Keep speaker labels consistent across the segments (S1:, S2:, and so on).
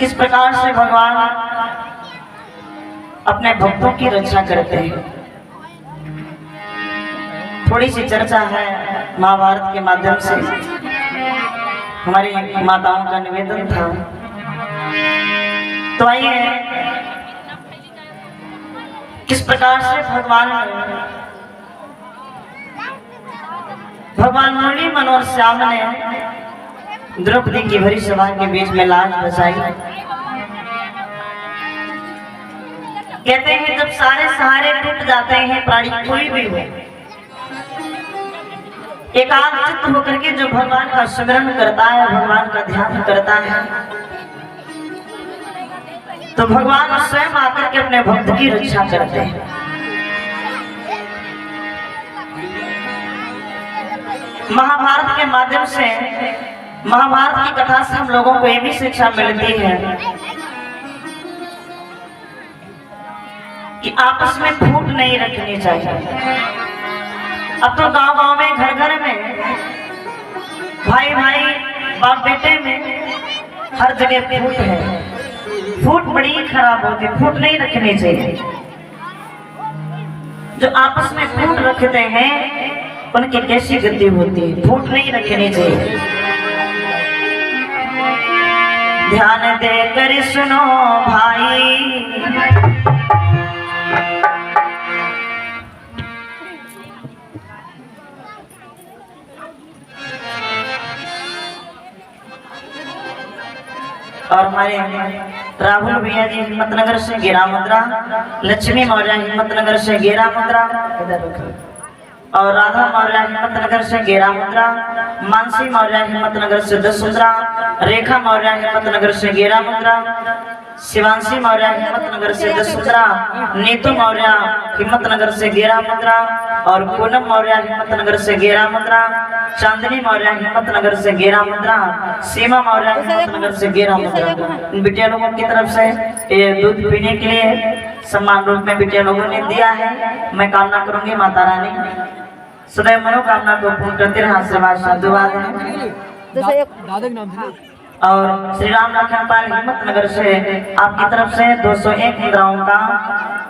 S1: किस प्रकार से भगवान अपने भक्तों की रक्षा करते हैं। थोड़ी सी चर्चा है महाभारत के माध्यम से, हमारी माताओं का निवेदन था। तो आइए किस प्रकार से भगवान मुरली मनोहर श्याम ने द्रौपदी की भरी सभा के बीच में लाज बचाई। कहते हैं जब सारे सहारे टूट जाते हैं, प्राणी कोई भी हो, एकाग्रचित्त होकर के जो भगवान का स्मरण करता है, भगवान का ध्यान करता है, तो भगवान स्वयं आकर के अपने भक्त की रक्षा करते हैं। महाभारत के माध्यम से, महाभारत की कथा से हम लोगों को ये भी शिक्षा मिलती है कि आपस में फूट नहीं रखनी चाहिए। अब तो गांव-गांव में, घर-घर में, भाई-भाई, बाप-बेटे में हर जगह फूट है। फूट बड़ी खराब होती है, फूट नहीं रखनी चाहिए। जो आपस में फूट रखते हैं उनकी कैसी गति होती है, फूट नहीं रखनी चाहिए। ध्यान देकर सुनो भाई, और हमारे राहुल भैया जी हिम्मतनगर से गेरा मुद्रा, लक्ष्मी मौर्य हिम्मतनगर से गेरा मुद्रा, और राधा मौर्य हिम्मतनगर से गेरा मुद्रा, मानसी मौर्य हिम्मतनगर से 10 मुद्रा, रेखा मौर्य हिम्मतनगर से गेरा मुद्रा, शिवांशी मौर्य हिम्मतनगर से 10 मुद्रा, नीतू मौर्य हिम्मतनगर से गेरा मुद्रा, और पूनम मौर्य हिम्मतनगर से गेरा मुद्रा, चांदनी मौर्य हिम्मतनगर से गेरा मुद्रा, सीमा मौर्य हिम्मतनगर से गेरा मुद्रा। इन बिटिया लोगों की तरफ से ये दूध पीने के लिए सम्मान रूप में बिटिया लोगों ने दिया है। मैं कामना करूंगी माता रानी सदैव मनोकामना को पूर्ण करते रहे। आशीर्वाद साधुवाद है। और श्री राम लखनपाल हिम्मतनगर से आपकी तरफ से 201 मुद्राओं का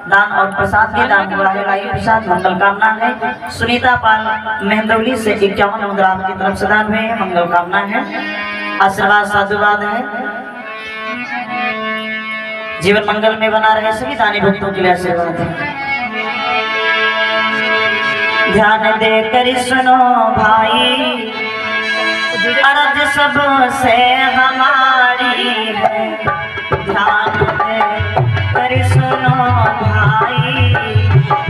S1: दान और प्रसाद के दान हुआ है। लाइए प्रसाद, मंगल कामना है। सुनीता पाल मेहंदौली से 51 मुद्रा आपकी तरफ से दान हुए हैं, मंगल कामना है। आशीर्वाद साधुवाद है। जीवन मंगल में बना रहे सभी दानी भक्तों के लिए आशीर्वाद है। ध्यान देकर सुनो भाई, अर्ज सबसे हमारी है। ध्यान देकर सुनो भाई,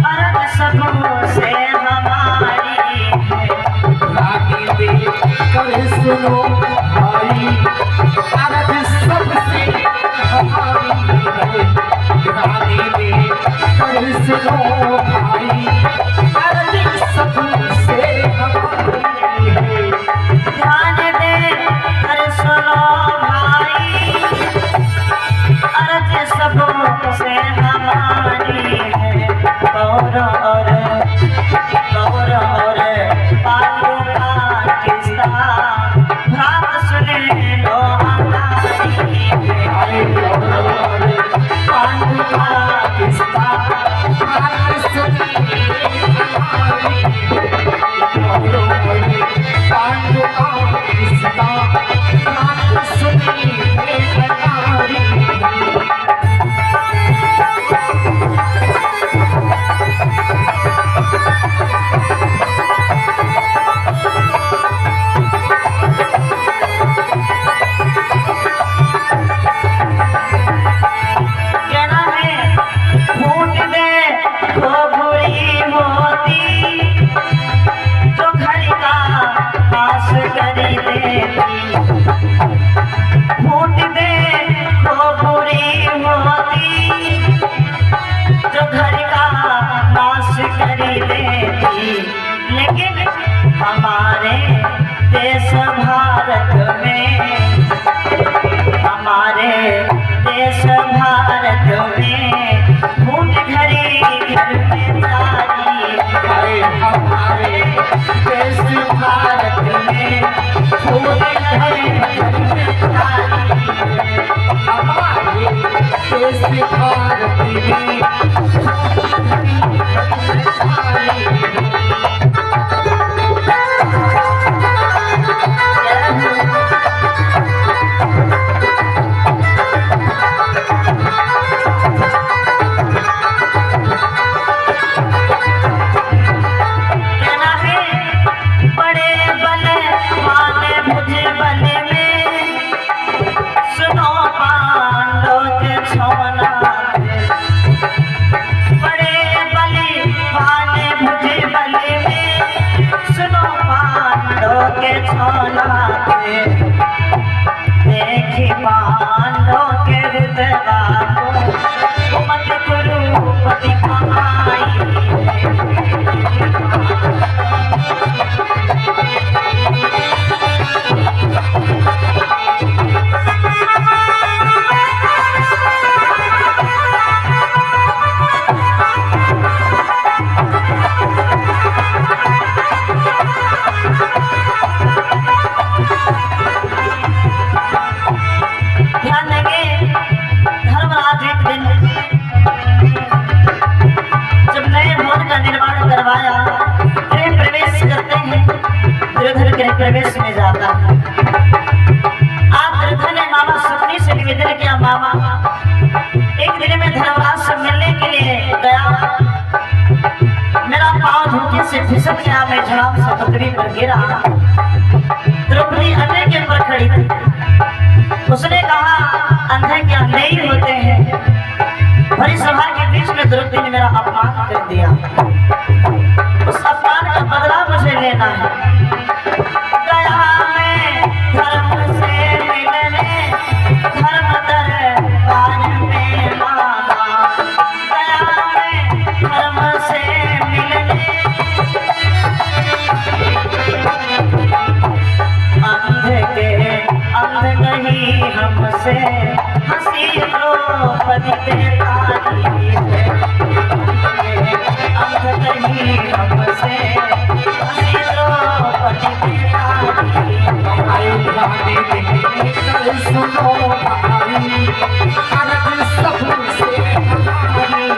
S1: अर्ज सबसे हमारी है। ध्यान देकर सुनो भाई, अर्ज सबसे हमारी है। ध्यान देकर सुनो भाई, अर्ज सबसे हमारी है। ध्यान देकर सुनो भाई, अर्ज सबसे हमारी है। कौर और पांडु का किस्सा भ्रात सुने लो हमारी है। पांडु का किस्सा भ्रात सुने हमारी है। पांडु का किस्सा भ्रात सुने हमारी है। लेकिन हमारे देश भारत में, हमारे देश भारत में फूट घड़ी घर में जारी है। हमारे देश भारत में फूट घड़ी घर में जारी है। निवेदन किया मामा एक दिन में धर्मराज से मिलने के लिए गया, मेरा पांव धोखे से फिसल गया, मैं झड़ाम से पृथ्वी पर गिरा। द्रौपदी अंधे के ऊपर खड़ी थी। उसने कहा अंधे के अंधे ही होते हैं। भरी सभा के बीच में द्रौपदी ने मेरा अपमान कर दिया, उस अपमान का बदला मुझे लेना है। गया मैं धर्म से मिलने, धर्म दरबार में मामा। गया मैं धर्म से मिलने, अंध के अंध नहीं हमसे, हंसी द्रौपदी तेरी है। अंध नहीं हमसे, हंसी द्रौपदी तेरी है। सुनो भाई, अरब सबसे हमारी।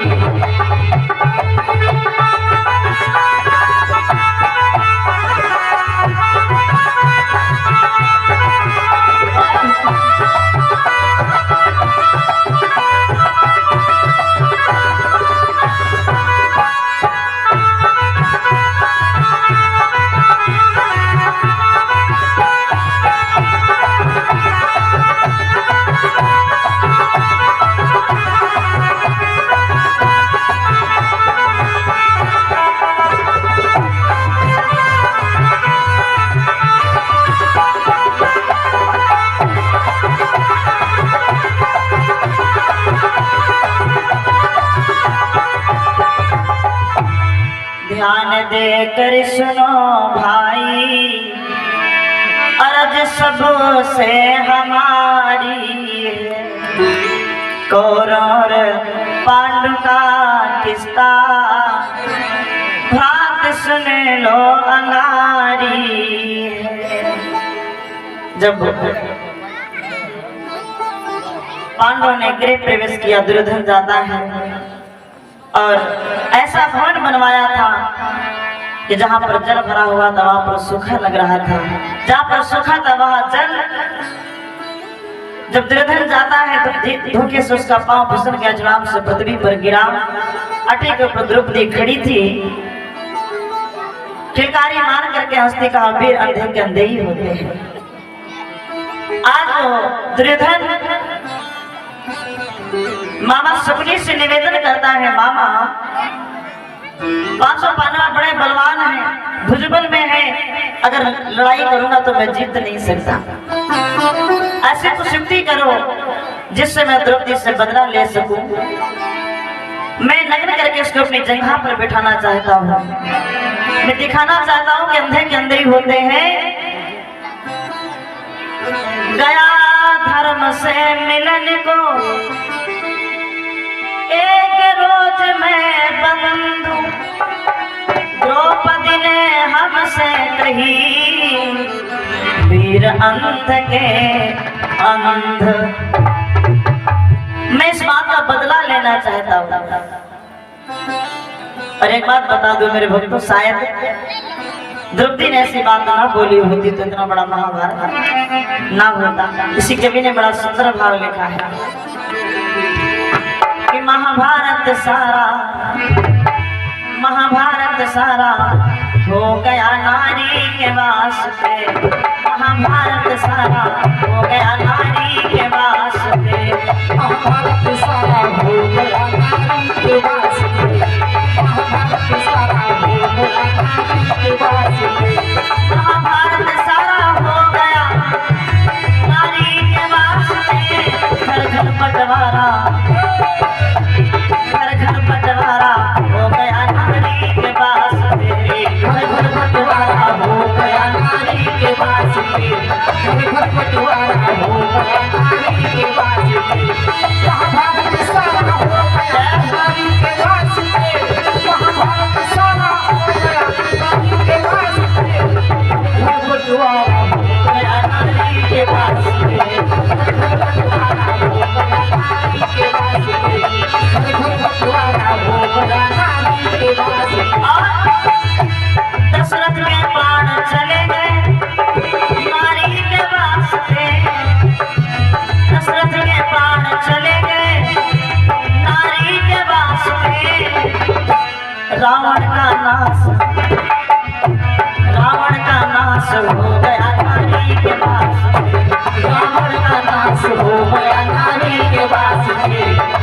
S1: ध्यान देकर सुनो भाई, अर्ज सबसे हमारी है। कौरव और पांडु का किस्सा भ्रात सुन लो अंगारी है। जब पांडवों ने गृह प्रवेश किया, दुर्योधन जाता है और ऐसा भवन बनवाया था कि जहां पर जल भरा हुआ था वहां पर सूखा लग रहा था, जहां पर सूखा था वहां जल। जब दुर्योधन जाता है तो धोखे से उसका पांव फिसल गया, झड़ाम से पृथ्वी पर गिरा। अटे के ऊपर द्रौपदी खड़ी थी, खिलकारी मार करके हंसती कहा वीर अंधे के अंधे ही होते हैं। आज वो दुर्योधन मामा शुक्ली से निवेदन करता है, मामा 500 पांडव बड़े बलवान हैं, भुजबल में है, अगर लड़ाई करूंगा तो मैं जीत नहीं सकता। ऐसे कुछ युक्ति करो जिससे मैं द्रौपदी से बदला ले सकूं। मैं नग्न करके उसको अपनी जगह पर बिठाना चाहता हूँ। मैं दिखाना चाहता हूँ कि अंधे के अंधे ही होते हैं। गया धर्म से मिलन को एक रोज में बंधु, द्रौपदी ने हमसे कही वीर अंध के अंध। मैं इस बात का बदला लेना चाहता हूँ। और एक बात बता दूं मेरे भक्तों, शायद द्रौपदी ने ऐसी बात ना बोली होती तो इतना बड़ा महाभारत ना होता। इसी कवि ने बड़ा सुंदर भाव लिखा है कि महाभारत सारा हो गया नारी के वास्ते। महाभारत सारा हो गया नारी के वास्ते। महाभारत सारा हो गया नारी के वास्ते। महाभारत सारा हो गया नारी के वास्ते। महाभारत सारा हो गया नारी के वास्ते। घर घर बंटवारा, घर घर बंटवारा हो गया नारी के वास्ते। घर घर बंटवारा हो गया नारी के वास्ते। घर घर बंटवारा हो गया नारी के वास्ते। महाभारत सारा हो गया नारी के वास्ते। महाभारत सारा हो गया नारी के वास्ते। घर बंटवारा हो गया नारी के वास्ते। घर बंटवारा हो गया नारी के
S2: गया नारी के वास्ते,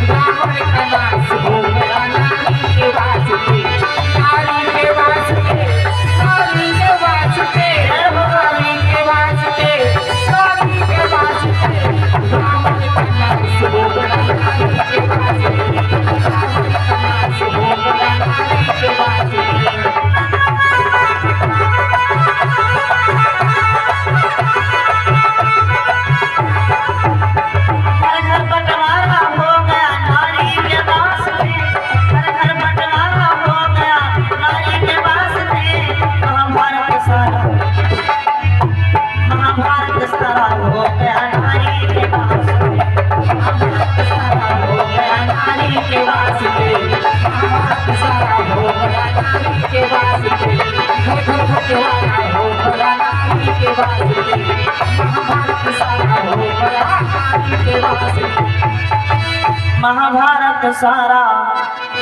S2: रावण का नाश हो गया नारी के वास्ते, नारी के वास्ते, नारी के वास्ते, नारी के वास्ते, नारी के वास्ते, रावण का नाश हो गया नारी के वास्ते, रावण का नाश हो गया नारी के वास्ते।
S1: महाभारत सारा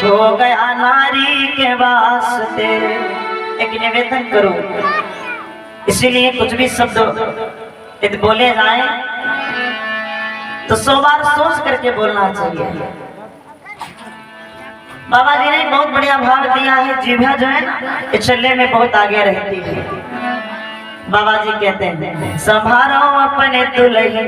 S1: हो गया नारी के वास्ते। एक निवेदन करूं, इसीलिए कुछ भी शब्द यदि बोले जाए तो 100 बार सोच करके बोलना चाहिए। बाबा जी ने बहुत बढ़िया भाव दिया है। जीभा जो है ना, ये चलने में बहुत आगे रहती है। बाबा जी कहते हैं संभारो अपने दुल्हन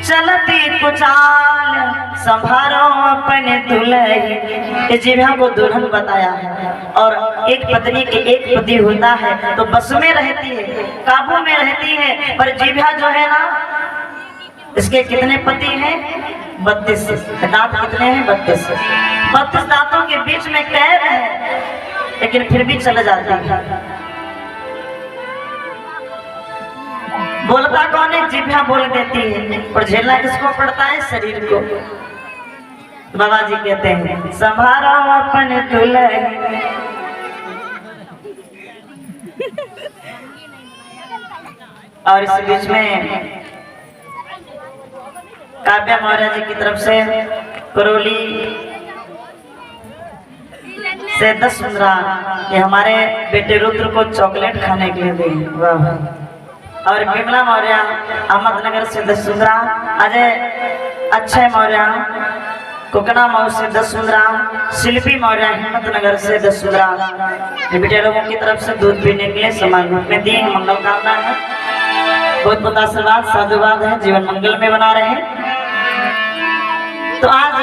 S1: चलती कुचाल, संभारो अपने दुल्हन। इस जीभा को दुल्हन बताया है। और एक पत्नी के एक पति होता है तो बस में रहती है, काबू में रहती है। पर जीभा जो है ना, इसके कितने पति हैं? 32। दांत कितने हैं? 32। 32 दांतों के बीच में कैद है, लेकिन फिर भी चले जाता है। बोलता कौन है? जीभा बोल देती है। और झेलना किसको पड़ता है? शरीर को। बाबा जी कहते हैं संभारो अपने दुल्हन। और इस बीच में काव्या मौर्य जी की तरफ से करौली से 10 मुद्रा ये हमारे बेटे रुद्र को चॉकलेट खाने के लिए दी। वाह। और विमला मौर्य अहमदनगर से 10 मुद्रा, अजय अक्षय मौर्य कोकना मऊ से 10 मुद्रा, शिल्पी मौर्य हिम्मतनगर से 10 मुद्रा ये बेटे लोगों की तरफ से दूध पीने के लिए समान रूप में दी। मंगल कामना है, बहुत बहुत आशीर्वाद साधुवाद है, जीवन मंगल में बना रहे। तो आज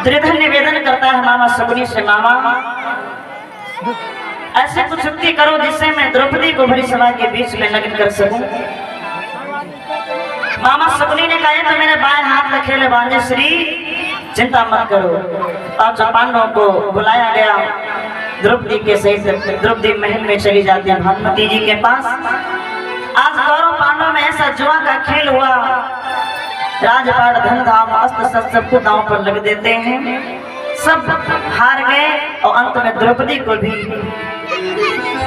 S1: दुर्योधन निवेदन करता है मामा शकुनी से, मामा ऐसे कुछ युक्ति करो जिससे मैं द्रौपदी को भरी सभा के बीच में नग्न कर सकूं। मामा शकुनी ने कहा तो मेरे बाएं हाथ में खेले बांधे श्री, चिंता मत करो। और जब पांडवों को बुलाया गया द्रौपदी के सहित, द्रौपदी महल में चली जाती है भानुमति जी के पास। आज कौरव पांडवों में ऐसा जुआ का खेल हुआ, राजपाट धन धाम अस्त्र शस्त्र सबको दांव पर लग देते हैं। सब हार गए और अंत में द्रौपदी को भी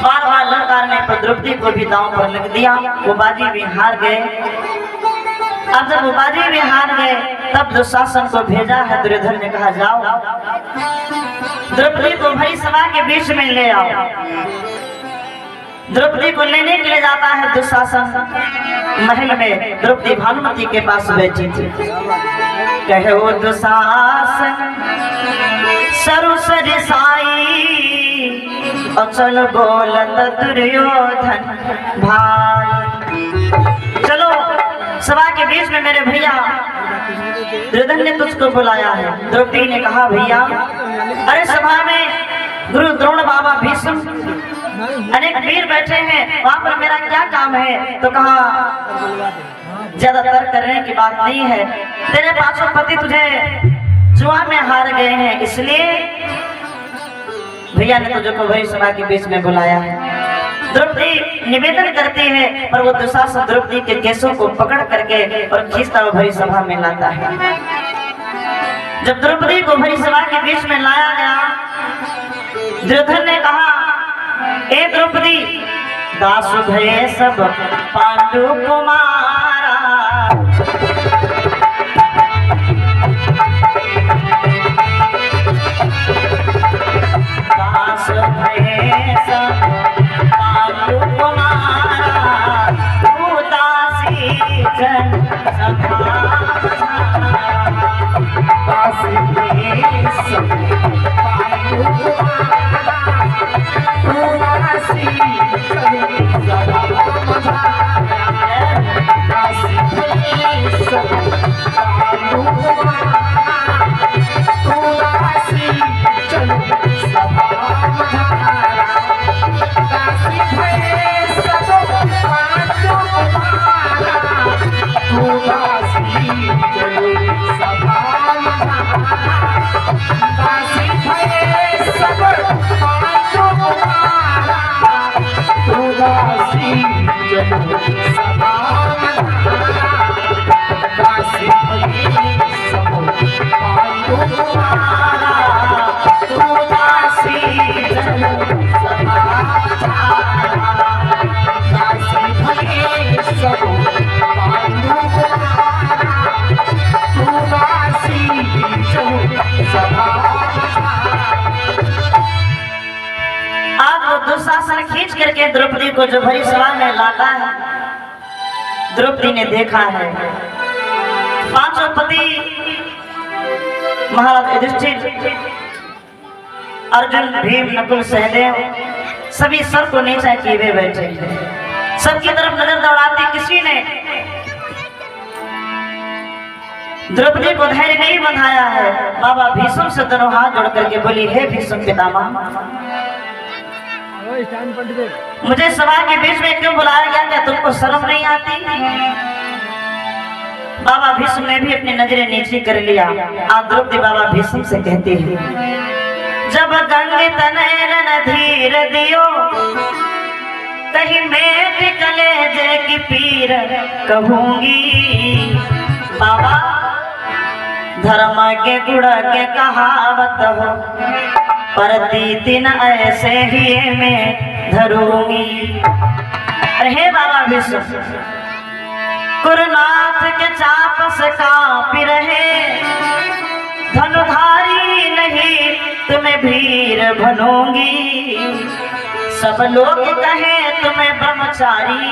S1: बार बार ललकारने पर द्रौपदी को भी दांव पर लग दिया। वो बाजी भी हार गए। अब जब वो बाजी भी हार गए तब दुशासन को भेजा है। दुर्योधन ने कहा जाओ द्रौपदी को भरी सभा के बीच में ले आओ। द्रौपदी को लेने के लिए जाता है दुशासन। महल में द्रौपदी भानुमति के पास बैठी थी। कहे वो दुशासन सरु सरिसाई और चल बोलत दुर्योधन भाई। चलो सभा के बीच में मेरे भैया दुर्योधन ने तुझको बुलाया है। द्रौपदी ने कहा भैया, अरे सभा में गुरु द्रोण बाबा भीष्म अनेक वीर बैठे हैं, वहां पर मेरा क्या काम है? तो कहा ज्यादा तर्क करने की बात नहीं है, तेरे 5 पति तुझे जुआ में हार गए हैं, इसलिए भैया ने तुझे को भरी सभा के बीच में बुलाया है। द्रौपदी निवेदन करती है, पर वो दुशासन द्रौपदी के केसों को पकड़ करके और खींचता हुआ भरी सभा में लाता है। जब द्रौपदी को भरी सभा के बीच में लाया गया, दुर्योधन ने कहा ए द्रौपदी, दास भये सब पांडु कुमारा, दास भये सब पांडु कुमारा, तू दासी जन
S2: काशी में सब पालू काशी चलो सदा काशी में सब पालू काशी चलो सदा काशी में सब पालू काशी चलो सदा काशी में सब पालू काशी चलो सदा काशी में सब पालू काशी चलो सदा काशी में सब पालू काशी चलो सदा
S1: आज वो दुशासन खींच करके द्रौपदी को जो भरी सभा में लाता है, द्रौपदी ने देखा है पांचों पति महाराज युधिष्ठिर, अर्जुन, भीम, नकुल, सहदेव सभी सर को नीचा किए हुए बैठे हैं। सबकी तरफ नजर दौड़ाती किसी ने द्रौपदी को धैर्य नहीं बंधाया है। बाबा भीष्म से दोनों हाथ जोड़ करके बोली, हे भीष्म पितामह, मुझे सभा के बीच में क्यों बुलाया गया? क्या तुमको शर्म नहीं आती? बाबा भीष्म ने भी अपनी नजरें नीची कर लिया। आज द्रौपदी बाबा भीष्म से कहती है, जब गंगे तनयन धीर दियो, कहीं मेट कलेजे की पीर कहूंगी। बाबा धर्म के गुण के कहावत हो, पर दिन ऐसे ही मैं धरूंगी। अरे हे बाबा भीष्म, कुरुनाथ के चाप से कांप रहे, धनुधारी नहीं तुम्हें भीर बनूंगी। सब लोग कहे तुम्हें ब्रह्मचारी,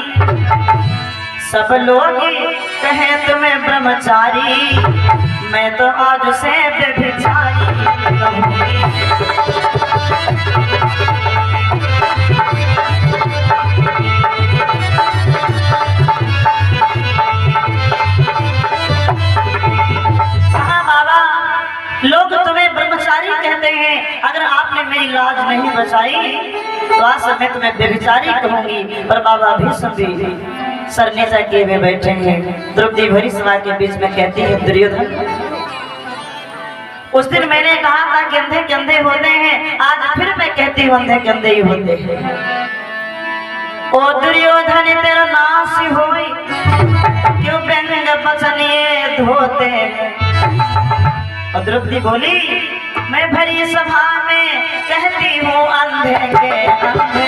S1: सब लोग कहे तुम्हें ब्रह्मचारी, मैं तो आज से व्यभिचारी कहूंगी। लोग तुम्हें ब्रह्मचारी कहते हैं, अगर आपने मेरी लाज नहीं बचाई तो आज से मैं तुम्हें व्यभिचारी कहूंगी। पर बाबा भीष्म भी सर नीचा किए हुए बैठे हैं। द्रौपदी भरी सभा के बीच में कहती है, दुर्योधन, उस दिन मैंने कहा था कि अंधे के अंधे होते हैं, आज फिर मैं कहती हूँ अंधे के अंधे ही होते हैं। ओ दुर्योधन तेरा नाश होई, क्यों व्यंग बचनिए धोते। और द्रौपदी बोली, मैं भरी सभा में कहती हूँ अंधे के अंधे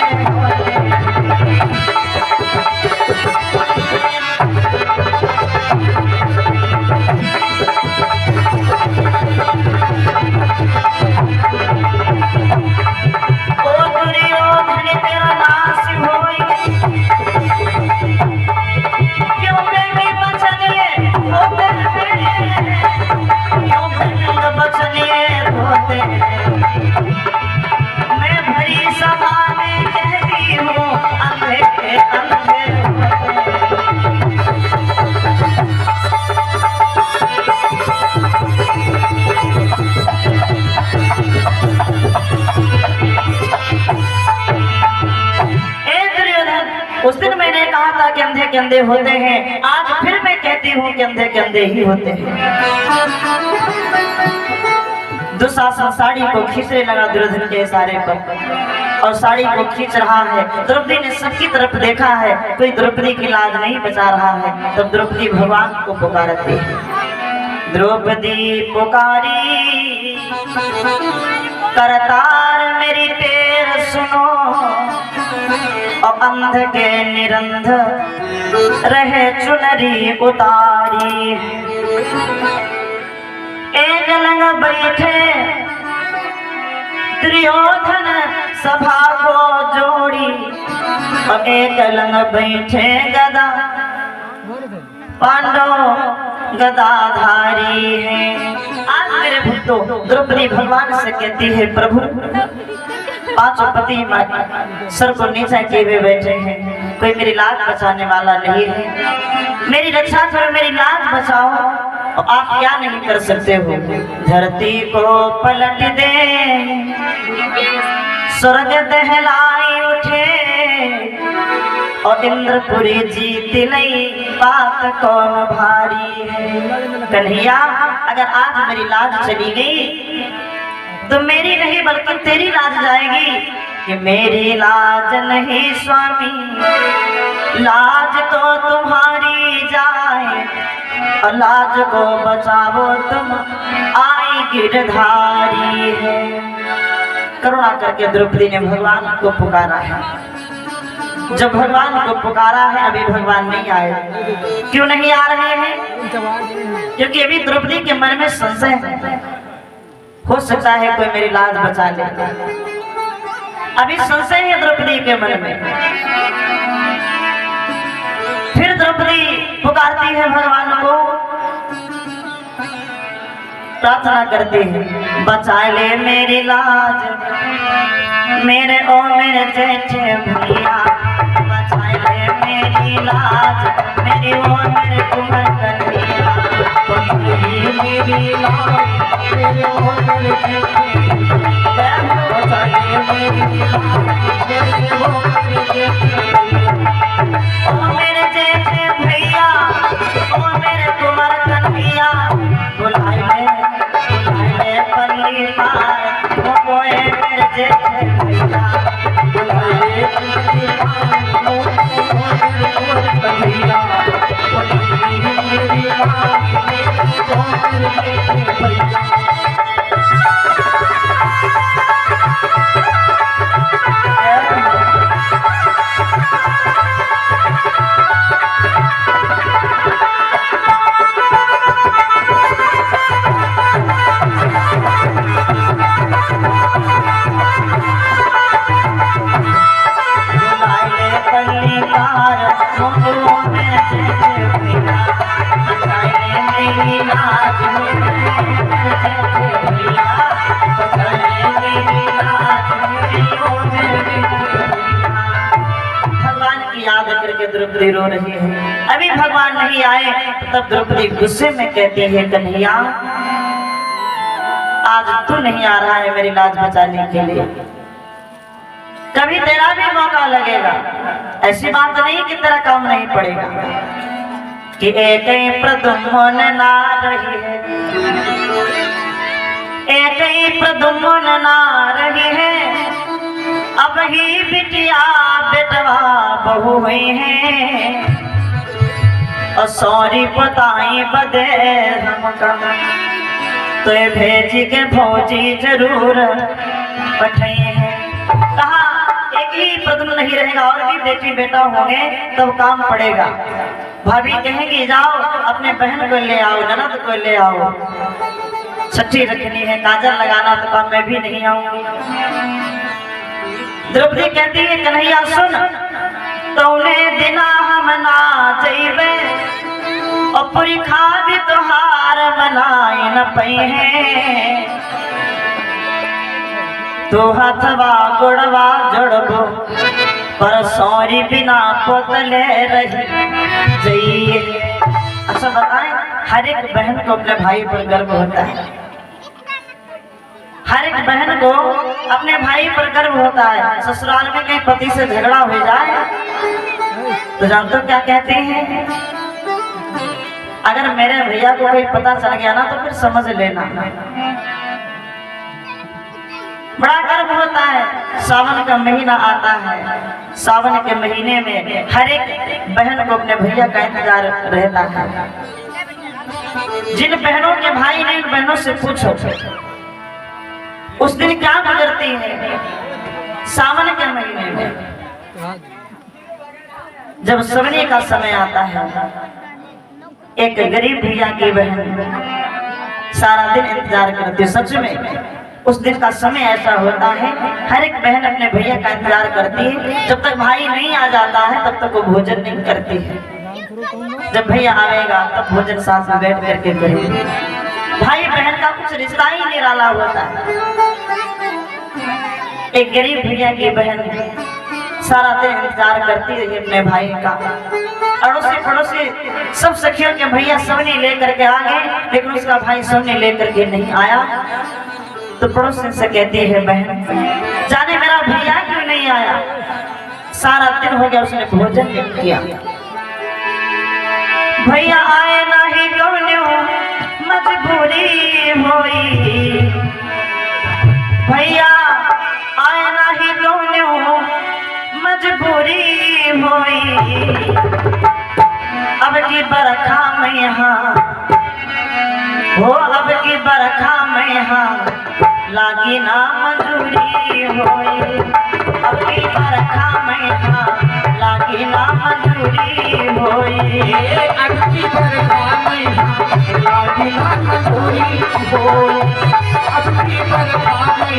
S1: ओ दुर्योधन तेरा नाश होई, क्यों व्यंग बचनिए होते बचनिए धोते। मैं भरी सभा में कहती हूँ अंधे के अंधे उस दिन मैंने कहा था कि अंधे के अंधे होते हैं, आज फिर मैं कहती हूँ कि अंधे के अंधे ही होते हैं। दुशासन साड़ी को खींचने लगा दुर्योधन के इशारे पर, और साड़ी को खींच रहा है। द्रौपदी ने सबकी तरफ देखा है, कोई द्रौपदी की लाज नहीं बचा रहा है। तब द्रौपदी भगवान को पुकारती है, द्रौपदी पुकारी करतार मेरी टेर सुनो, और अंध के निरंध रहे चुनरी उतारी। एक लंग बैठे दुर्योधन सभा को जोड़ी, और एक लंग बैठे गदा पांडव गदाधारी है। आज मेरे भक्तों द्रौपदी भगवान से कहती है, प्रभु पांचों पति सर को नीचा किए हुए बैठे हैं, कोई मेरी लाज बचाने वाला नहीं है, मेरी रक्षा करो, मेरी लाज बचाओ। आप क्या नहीं कर सकते हो? धरती को पलट दे, स्वर्ग दहलाई उठे, और इंद्रपुरी जीत लई, बात कौन भारी है। कन्हैया अगर आज मेरी लाज चली गई तो मेरी नहीं बल्कि तेरी लाज जाएगी। कि मेरी लाज नहीं स्वामी, लाज तो तुम्हारी जाए, और लाज को बचाओ तुम, आई गिरधारी है। करुणा करके द्रौपदी ने भगवान को पुकारा है। जब भगवान को पुकारा है, अभी भगवान नहीं आए। क्यों नहीं आ रहे हैं? क्योंकि अभी द्रौपदी के मन में संशय है, हो सकता है कोई मेरी लाज बचा ले। अभी संशय है द्रौपदी के मन में। फिर द्रौपदी पुकारती है भगवान को, प्रार्थना करती है, बचा ले मेरी लाज, मेरे ओ मेरे जेठे भैया, बचा ले मेरी लाज, मेरी ओ मेरे कुंवर कन्हैया, मेरी लाज, मेरे ओ मेरे जेठे, बचा ले मेरी लाज, मेरे ओ मेरे जेठे, ओ मेरे जेठे भैया, ओ मेरे कुंवर कन्हैया, बुला ले पल्ली पार, वो कोई मेरे जेठे भैया, बुला ले पल्ली पार, वो मेरे कुंवर कन्हैया, बुला ले मेरी लाज, मेरे ओ मेरे जेठे भैया। द्रौपदी रो रही है। अभी भगवान नहीं आए, तब द्रौपदी गुस्से में कहती है, कन्हैया आज तू नहीं आ रहा है मेरी लाज बचाने के लिए, कभी तेरा भी मौका लगेगा। ऐसी बात नहीं कि तेरा काम नहीं पड़ेगा। कि एक ही प्रद्युम्न ना रही है, एक ही प्रद्युम्न ना रही है, अब ही बिटिया बेटवा बहू हुई है, और सॉरी बताई बदे हमका, तो भेजी के भौजी जरूर पठाई है। कहा एक ही प्रद्युम्न नहीं रहेगा, और भी बेटी बेटा होंगे तब काम पड़ेगा। भाभी कहेंगी जाओ अपने बहन को ले आओ, ननद को ले आओ, छठी रखनी है, काजल लगाना, तो काम मैं भी नहीं आऊंगी। द्रौपदी कहती है, कन्हैया सुन, तौने दिना हम ना जइबे, और पूरी खा भी तोहार बनाई न पई है, तो हथवा गुड़वा जोड़बो, पर सौरी बिना पोतले रही जाइए। अच्छा बताएं, हर एक बहन को अपने भाई पर गर्व होता है, हर एक बहन को अपने भाई पर गर्व होता है। ससुराल में कहीं पति से झगड़ा हो जाए तो जानते हो क्या कहते हैं? अगर मेरे भैया को कोई पता चल गया ना तो फिर समझ लेना। बड़ा गर्व होता है। सावन का महीना आता है, सावन के महीने में हर एक बहन को अपने भैया का इंतजार रहता है। जिन बहनों के भाई नहीं, उन बहनों से पूछो उस दिन क्या गुजरती है। सावन के महीने में जब सवनी का समय आता है, एक गरीब भैया की बहन सारा दिन इंतजार करती है। सच में उस दिन का समय ऐसा होता है, हर एक बहन अपने भैया का इंतजार करती है। जब तक भाई नहीं आ जाता है तब तक वो भोजन नहीं करती है। जब भैया आएगा तब भोजन साथ में बैठ करके करेंगे। भाई बहन का कुछ रिश्ता ही निराला होता है। एक गरीब भैया की बहन सारा दिन इंतजार करती रही अपने भाई का। अड़ोसी पड़ोसी सब सखियों के भैया सबने लेकर के आ गए, लेकिन उसका भाई सबने लेकर के नहीं आया। तो पड़ोसी से कहती है, बहन जाने मेरा भैया क्यों नहीं आया? सारा दिन हो गया उसने भोजन नहीं किया। भैया आए नहीं कौनो मजबूरी होई, भैया आए नहीं कौनो मजबूरी होई। अब की बरखा में यहाँ हो, अब की बरखा में यहाँ लागी ना मंजूरी होई। अब की बरखा में यहाँ लागी ना मंजूरी होई।
S2: अब की बरखा में यहाँ लागी ना मंजूरी होई। अब की बरखा में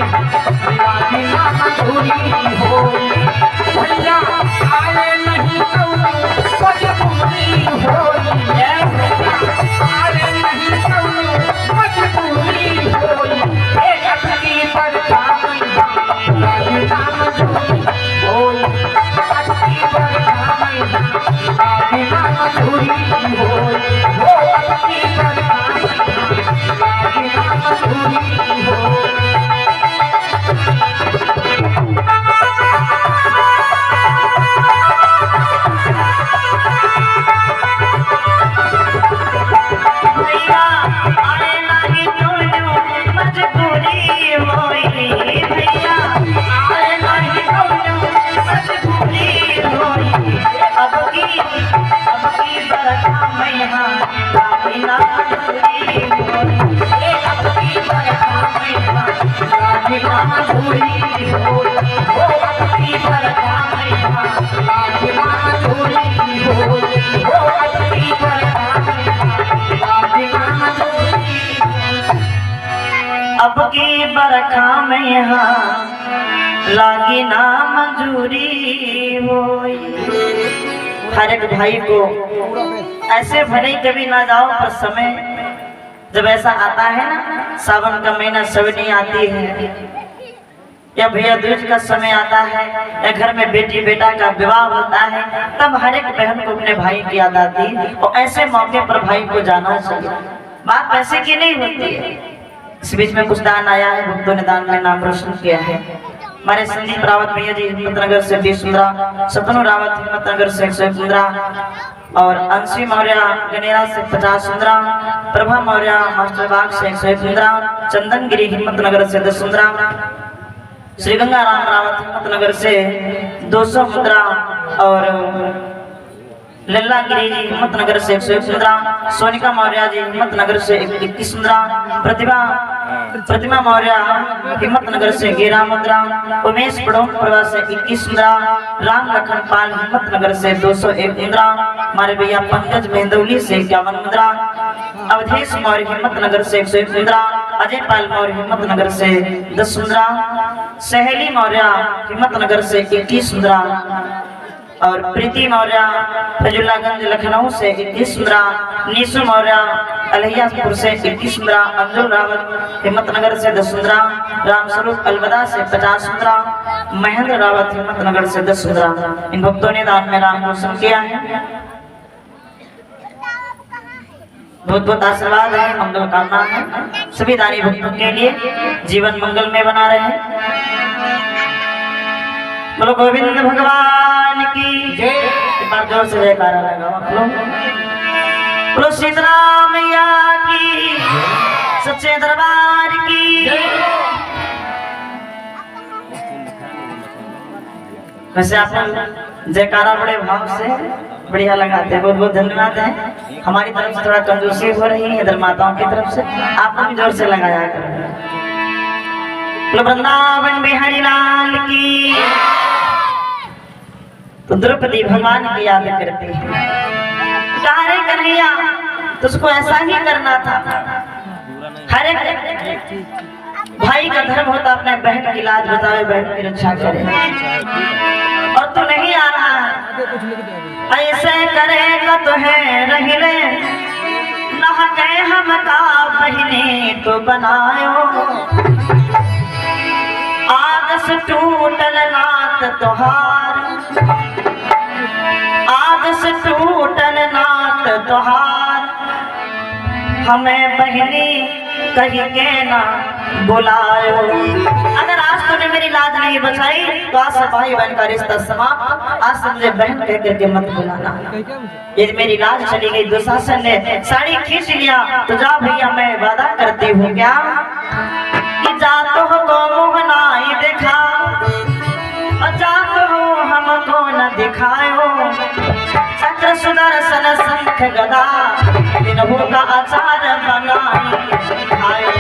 S2: लागी ना मंजूरी होई। भैया आए नहीं कौनो मजबूरी होई। आए नहीं कौनो मजबूरी होई। अब की बरखा में लागी ना मंजूरी होई। अब की बरखा में लागी ना मंजूरी होई। अब की बरखा में लागी ना मंजूरी होई।
S1: अब की बरखा में यहाँ लागी ना मंजूरी होई। हर एक भाई को ऐसे भले कभी ना जाओ, पर समय जब ऐसा आता है ना, सावन का महीना सवनी आती है या भैया दूज का समय आता है या घर में बेटी बेटा का विवाह होता है, तब हर एक बहन को अपने भाई की याद आती है। और ऐसे मौके पर भाई को जाना चाहिए। बात पैसे की नहीं होती है। इस बीच में कुछ दान आया है, भक्तों ने दान में नाम रोशन किया है। हमारे संदीप रावत भैया जी हिम्मतनगर से 20 सतनु रावत हिम्मतनगर से 115 और अंशी मौर्य गनेरा से 50 प्रभा मौर्य मास्टर बाग से 115, चंदन गिरी हिम्मतनगर से 10 श्री गंगा राम रावत हिम्मतनगर से 200 और लल्ला गिरी जी हिम्मतनगर से 115, सोनिका मौर्य जी हिम्मतनगर से 21, प्रतिमा मौर्य हिम्मतनगर से 11, उमेश पड़ोन प्रभा से 21, राम लखन पाल हिम्मतनगर से 201, हमारे भैया पंकज मेहंदौली से 51, अवधेश मौर्य हिम्मतनगर से 115, अजय पाल मौर्य हिम्मतनगर से 10, सहेली मौर्य हिम्मतनगर से 21, और प्रीति मौर्य फजुल्लागंज लखनऊ से 21, नीसू मौर्य अलहियापुर से 21, अंजुल रावत हिम्मतनगर से 10, रामस्वरूप अलवदा से 50, महेंद्र रावत हिम्मतनगर से 10। इन भक्तों ने दान में नाम रोशन किया है। बहुत बहुत आशीर्वाद है, मंगल कामना है सभी दानी भक्तों के लिए, जीवन मंगल में बना रहे। बोलो गोविंद भगवान की जय। एक बार जोर से जयकारा लगाओ आप लोग। बोलो शीतला मैया की, सच्चे दरबार की। वैसे आप लोग जयकारा बड़े भाव से बढ़िया लगाते हैं, बहुत बहुत धन्यवाद है। हमारी तरफ से थोड़ा कंजूसी हो रही है इधर माताओं की तरफ से, आप भी जोर से लगाया करें। वृंदावन बिहारी लाल की। तो द्रौपदी भगवान की याद करती है, रे कन्हैया तुझको ऐसा ही करना था। हर एक भाई का धर्म होता अपने बहन की लाज बतावे, बहन की रक्षा करे, और तू नहीं आ रहा है। ऐसे करेगा तो है रहिले नहा के हमका बहिनी तो बनायो आग से टूटल नात तोहार आग से टूटल नात तोहार हमें बहिनी कहीं के ना बुलायो। अगर आज तूने मेरी लाज नहीं बचाई तो आज से भाई बहन का रिश्ता समाप्त। आज से मुझे बहन कह करके मत बुलाना। यदि मेरी लाज चली गई दुशासन ने साड़ी खींच लिया तो जा भैया मैं वादा करती हूँ क्या कि जात हो तो मुँह नाई देखा जात हो हमको न दिखायो चक्र सुदर्शन शंख गदा दिनहु का आचार बनाई खायो।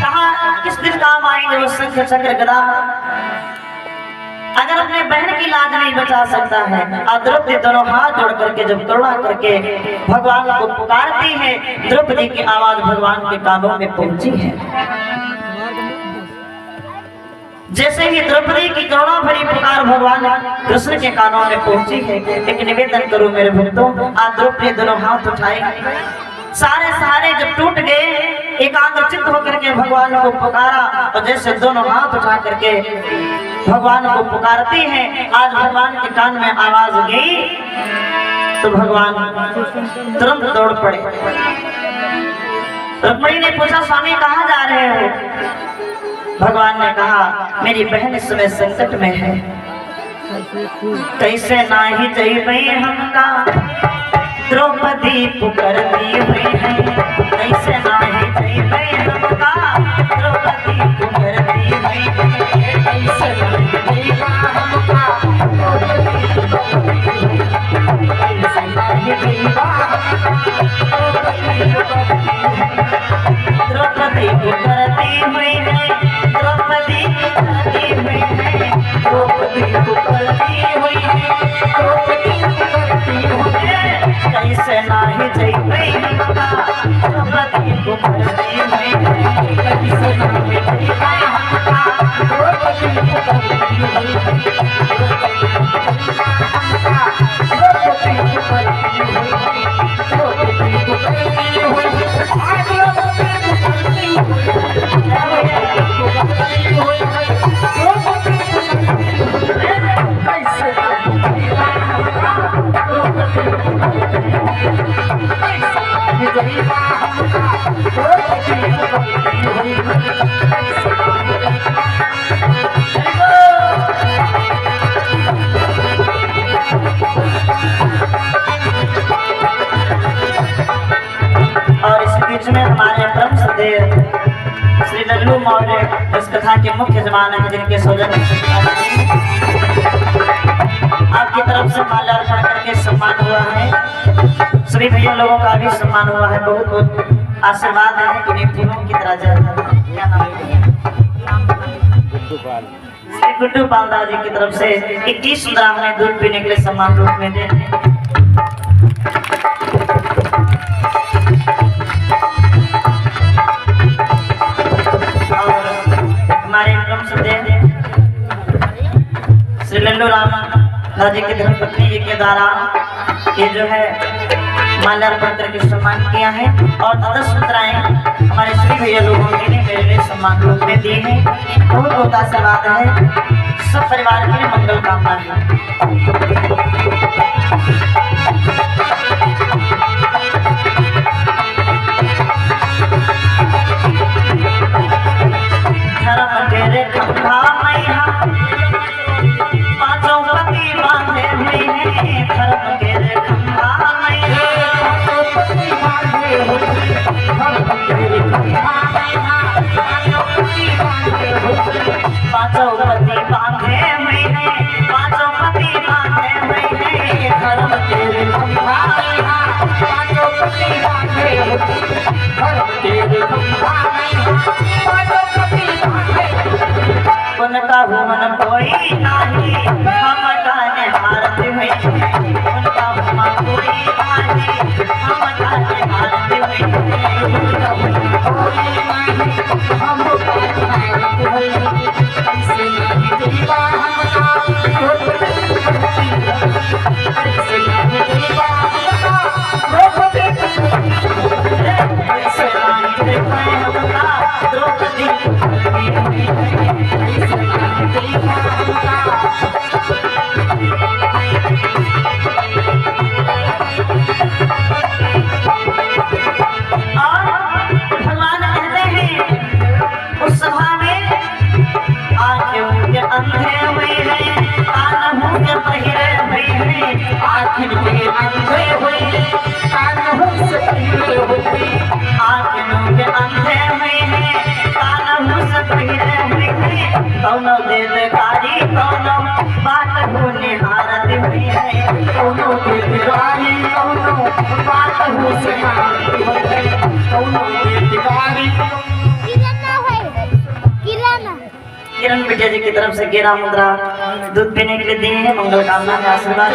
S1: कहाँ किस दिन काम आएंगे वो शंख चक्र गदा। अगर अपने बहन की लाज नहीं बचा सकता है द्रौपदी दोनों हाथ जोड़ करके जब करुणा करके भगवान को पुकारती है द्रौपदी की आवाज भगवान के कानों में पहुंची है। जैसे ही द्रौपदी की करुणा भरी पुकार भगवान कृष्ण के कानों में पहुंची है एक निवेदन करूं मेरे भक्तों आज द्रौपदी दोनों हाथ उठाई सारे सहारे जब टूट गए एकाग्रचित्त होकर के भगवान को पुकारा और जैसे दोनों हाथ उठा करके भगवान को पुकारती है आज भगवान के कान में आवाज गई तो भगवान तुरंत दौड़ पड़े। रुक्मिणी ने पूछा स्वामी कहाँ जा रहे हो। भगवान ने कहा मेरी बहन इस समय संकट में है कैसे ना ही जइबे हमका द्रौपदी पुकारती हुई है कैसे ना ही जइबे हमका द्रौपदी पुकारती हुई है कैसे ना ही जइबे हमका द्रौपदी पुकारती हुई है द्रौपदी पुकारती हुई है द्रौपदी पुकारती हुई है द्रौपदी पुकारती हुई है कैसे नाही जइबे हमका द्रौपदी पुकारती हुई है कैसे नाही जइबे हमका द्रौपदी पुकारती हुई है द्रौपदी पुकारती हुई है द्रौपदी पुकारती हुई और इस बीच में हमारे परम श्रद्धेय श्री लल्लू मौर्य इस कथा के मुख्य जवान हैं जिनके सौजन आपकी तरफ से माल्यार्पण करके सम्मान हुआ है। सभी भैया लोगों का भी सम्मान हुआ है। बहुत बहुत आशीर्वाद है इन्हीं फूलों की तरह क्या नाम है श्री गुड्डू पालदा जी की तरफ से 21 ग्राम दूध पीने के लिए सम्मान रूप में दे रहे हैं। हमारे परम श्रद्धेय श्री लल्लू राम दादी की धर्मपत्नी जी के द्वारा ये जो है माल्यार्पण करके सम्मान किया है और 10 मुद्राएं हमारे श्री भैया लोगों के लिए मेरे लिए सम्मान रूप में दिए हैं। बहुत बहुत आशीर्वाद है। सब परिवार के लिए मंगल कामना है। धर्म तेरे खंभा मैया पांचों पति बांधे हुए हैं धर्म तेरे खंभा मैया पति बांधे हुए धर्म तेरे खंभा मैया पांचों पति बांधे हुए हैं पांचों पति बांधे हुए हैं धर्म तेरे खंभा मैया पांचों पति बांधे हुए धर्म तेरे खंभा मैया पांचों पति बांधे उनका हुमन कोई नहीं हम गाने हारते हुए उनका हुमन कोई नहीं हम गाने हारते कौनो देवकारी कौनो बात हो निहारत हुई है
S2: कौनो देवकारी कौनो बात हो निहारत हुई है कौनो देवकारी
S1: किरण बिटिया जी की तरफ से 11 मुद्रा दूध पीने के लिए दिए हैं। मंगल कामना में आशीर्वाद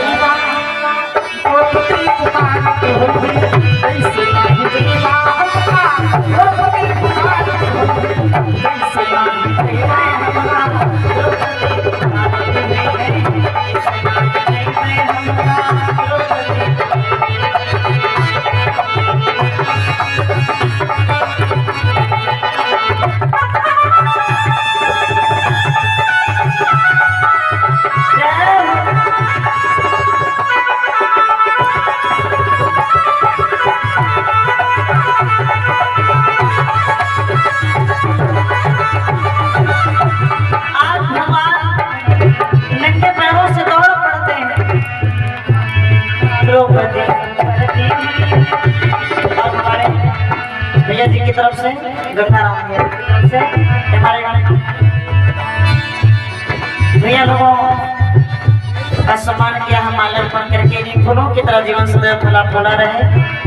S1: भैया जी की तरफ से गंगाराम भैया जी की तरफ से हमारे भैया लोगों का सम्मान किया हम माल्यार्पण करके इन फूलों की तरह जीवन सदैव फला फूला रहे।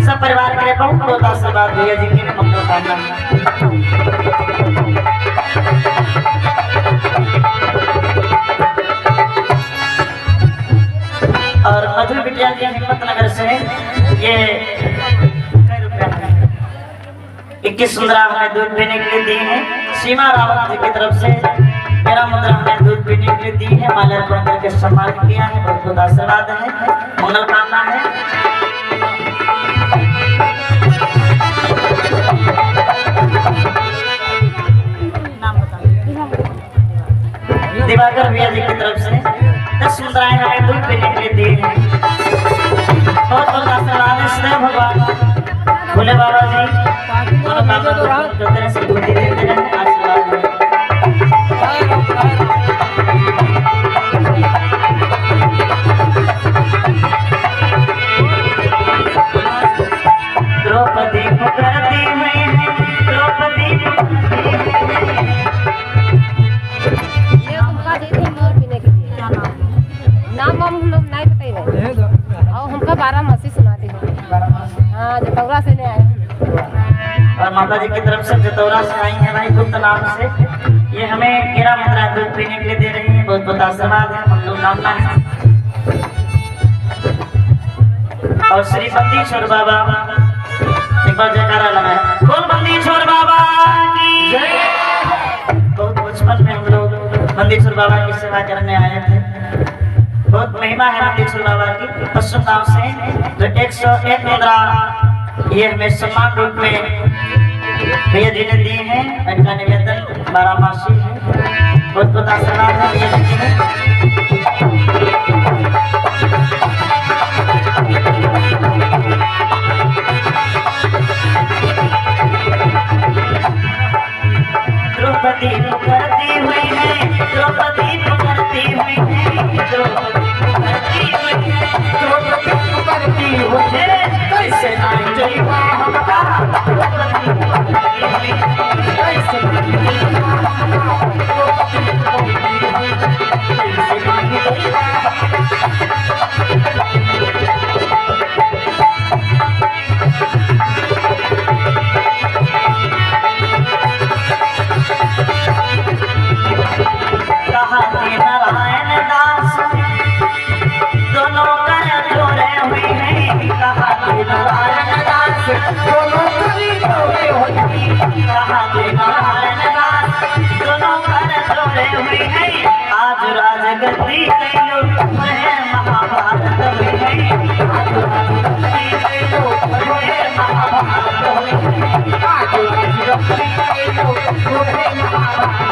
S1: सब परिवार के लिए बहुत बहुत आशीर्वाद भैया जी की मंगल कामना। और मधुर बिटिया जी हिम्मतनगर से ये 21 मुद्रा हमें दूध पीने के लिए दी है। सीमा रावत जी की तरफ से 13 मुद्रा हमें दूध पीने के लिए दी है। माल्यार्पण करके सम्मान किया है। बहुत बहुत आशीर्वाद है, मंगल कामना है। दिवाकर भैया जी की तरफ से 10 मुद्राएं हमें दूध पीने के लिए दी है। बहुत बहुत आशीर्वाद है। सदैव भगवान भोले बाबा जी करते रहे, सब बुद्धि देते रहे, आशीर्वाद है। द्रौपदी को करती हुई है, द्रौपदी को
S3: नाम हम लोग नहीं बताइए और हमका 12 मासी सुना दी। हाँ, जतौरा से ले आए हैं।
S1: और माता जी की तरफ से जतौरा से आई है भाई गुप्त नाम से। ये हमें 11 मुद्रा दूध पीने के लिए दे रही है। बहुत बहुत आशीर्वाद है, मंगल कामना है। और श्री बंदीश्वर बाबा एक बार जयकारा लगाए, बोल बंदीश्वर बाबा की जय। बहुत बचपन में हम लोग बंदीश्वर बाबा की सेवा करने आए थे। बहुत महिमा है बंदीश्वर बाबा की। पश्चिम गांव से जो 101 मुद्रा ये हमें सम्मान रूप में भैया जी ने दिए हैं। इनका निवेदन 12 मासी है। बहुत बहुत आशीर्वाद है भैया जी के। द्रौपदी करती हुई है, द्रौपदी करती हुई है, द्रौपदी करती हुई है, कैसे नहीं जइबा हमका, कैसे नहीं जइबा नारायण दास दोनों कर जोड़े हुए हैं। कहा नारायण दास दोनों कर जोड़े हुए हैं। कहा नारायण दास दोनों कर जोड़े हुए हैं। आज राजगद्दी कई लोग महाभारत हुए हैं। आज राजगद्दी कई लोग महाभारत हुए हैं। आज राजगद्दी कई लोग महाभारत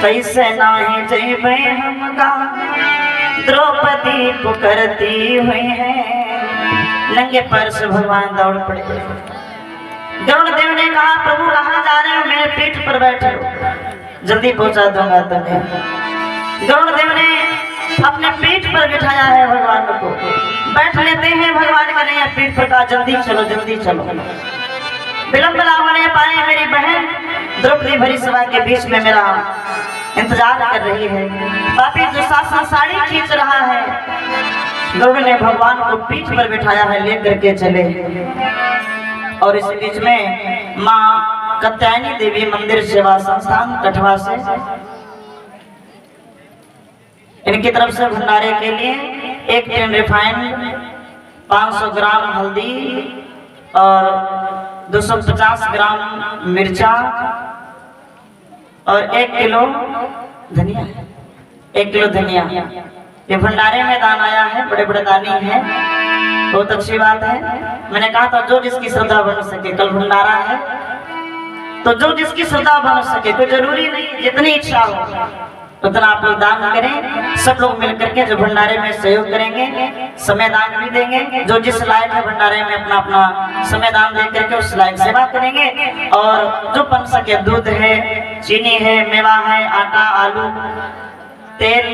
S1: कैसे नाही जइबे हमका, द्रौपदी को करती हुई है। नंगे पैर से भगवान दौड़ पड़े। गरुड़ देव ने कहा प्रभु कहाँ जा रहे हो, मेरे पीठ पर बैठे हो, जल्दी पहुंचा दूंगा तुम्हें। गरुड़ देव ने अपने पीठ पर बिठाया है भगवान को। बैठ लेते हैं भगवान का नहीं पीठ पर, कहा जल्दी चलो जल्दी चलो। विलंब ना होने पाए, मेरी बहन द्रौपदी भरी सभा के बीच में मेरा इंतजार कर रही है। पापी दुशासन साड़ी खींच रहा है। गरुड़ ने भगवान को पीठ पर बिठाया है, लेकर के चले। और इस बीच में माँ कात्यायनी देवी मंदिर सेवा संस्थान कठवा से इनकी तरफ से भंडारे के लिए 1 टिन रिफाइंड, 500 ग्राम हल्दी और 250 ग्राम मिर्चा और 1 किलो धनिया, 1 किलो धनिया ये भंडारे में दान आया है। बड़े बड़े दानी हैं, बहुत अच्छी बात है। मैंने कहा था जो जिसकी श्रद्धा बन सके, कल भंडारा है तो जो जिसकी श्रद्धा बन सके, कोई जरूरी नहीं, जितनी इच्छा हो उतना आप लोग दान करें। सब लोग मिलकर के जो भंडारे में सहयोग करेंगे, समय दान भी देंगे। जो जिस लायक है भंडारे में अपना अपना समय दान दे करके उस लायक सेवा करेंगे। और जो बन सके, दूध है, चीनी है, मेवा है, आटा, आलू, तेल,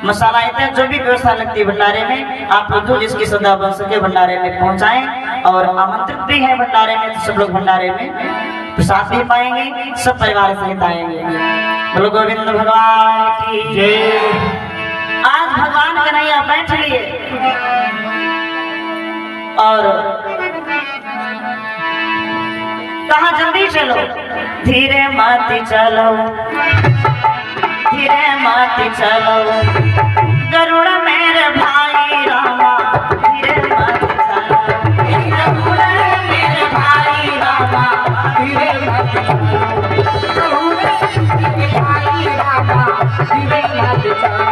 S1: मसाला इत्यादि जो भी व्यवस्था लगती है भंडारे में, आप लोग जो जिसकी श्रद्धा बन सके भंडारे में पहुंचाएं। और आमंत्रित भी है भंडारे में, तो सब लोग भंडारे में प्रसाद भी पाएंगे, सब परिवार सहित आएंगे। बोलो गोविंद भगवान की जय। आज भगवान कन्हैया बैठ लिए और कहा जल्दी चलो, धीरे मत चलो, धीरे मत चलो, गरुड़ मेरे भाई रामा, धीरे मत चलो, गरुड़ मेरे भाई रामा,
S2: धीरे मत चलो, गरुड़ मेरे भाई रामा, धीरे मत चलो।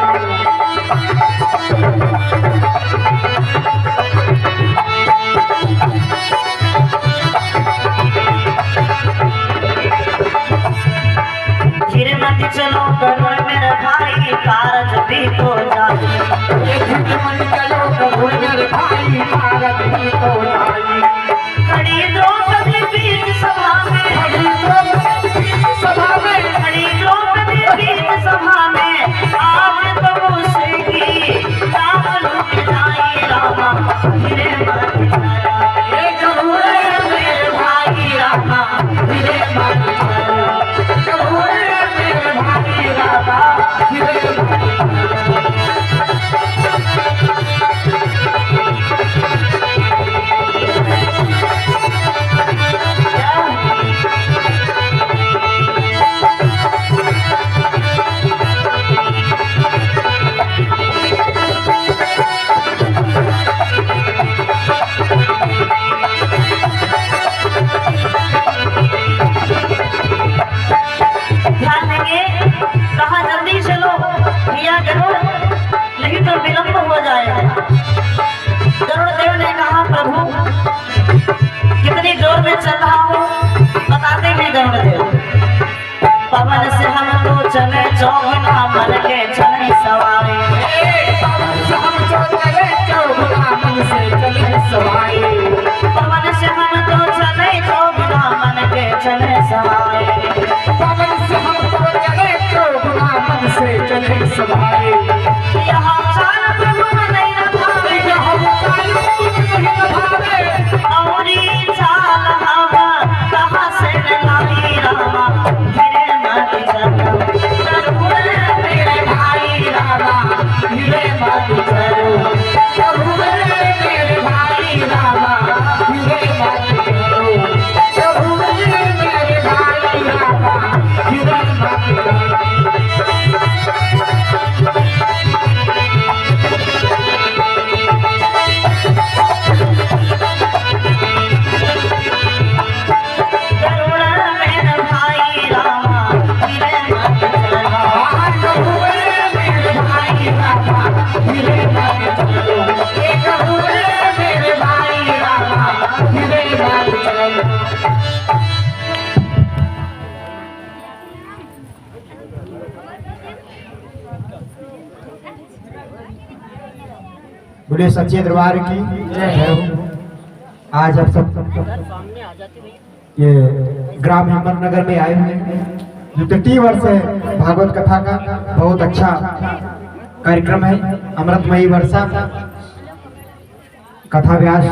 S1: धीरे मत चलो, गरुड़ मेरे भाई, कारज भी तो जाए।
S2: धीरे मत चलो, गरुड़ मेरे भाई, कारज भी तो जाए।
S1: खड़ी द्रौपदी बीच सभा में,
S2: खड़ी द्रौपदी बीच सभा में,
S1: खड़ी द्रौपदी बीच सभा में, आज तो मुझकी राम लुट जाए रामा, धीरे मत चलो,
S2: ये गरुड़
S1: मेरे भाई रामा,
S2: धीरे मत चलो, गरुड़ मेरे भाई रामा, धीरे मत चलो।
S1: ध्यान देंगे, कहा जल्दी चलो भैया गरुड़, नहीं तो विलंब हो जाएगा। गरुड़ देव ने कहा प्रभु कितनी जोर में चल रहा हो, बताते हैं गरुड़ देव। पवन से हम तो चले चौगुना, मन के चले सवारी,
S2: पवन से हम तो चले चौगुना, मन से चले सवारी,
S1: पवन से हम तो चले चौगुना, मन के चले सवारी,
S2: पवन से हम तो चले चौगुना, मन से चले सवारी।
S1: यहाँ चाल प्रभु नहीं रखावे,
S2: यहाँ चाल प्रभु नहीं रखावे,
S1: औरी चाल हवा कहाँ से लाई रामा, धीरे मत चलो, गरुड़ मेरे भाई रामा,
S2: धीरे मत चलो, गरुड़ मेरे भाई रामा, धीरे मत चलो, गरुड़ मेरे भाई रामा, धीरे मत चलो।
S4: बोले सच्चे दरबार की जय हो। आज आप सब ये ग्राम हिम्मतनगर में आए हुए हैं। जो तृतीय वर्ष है भागवत कथा का, बहुत अच्छा कार्यक्रम है। अमृतमयी वर्षा कथा व्यास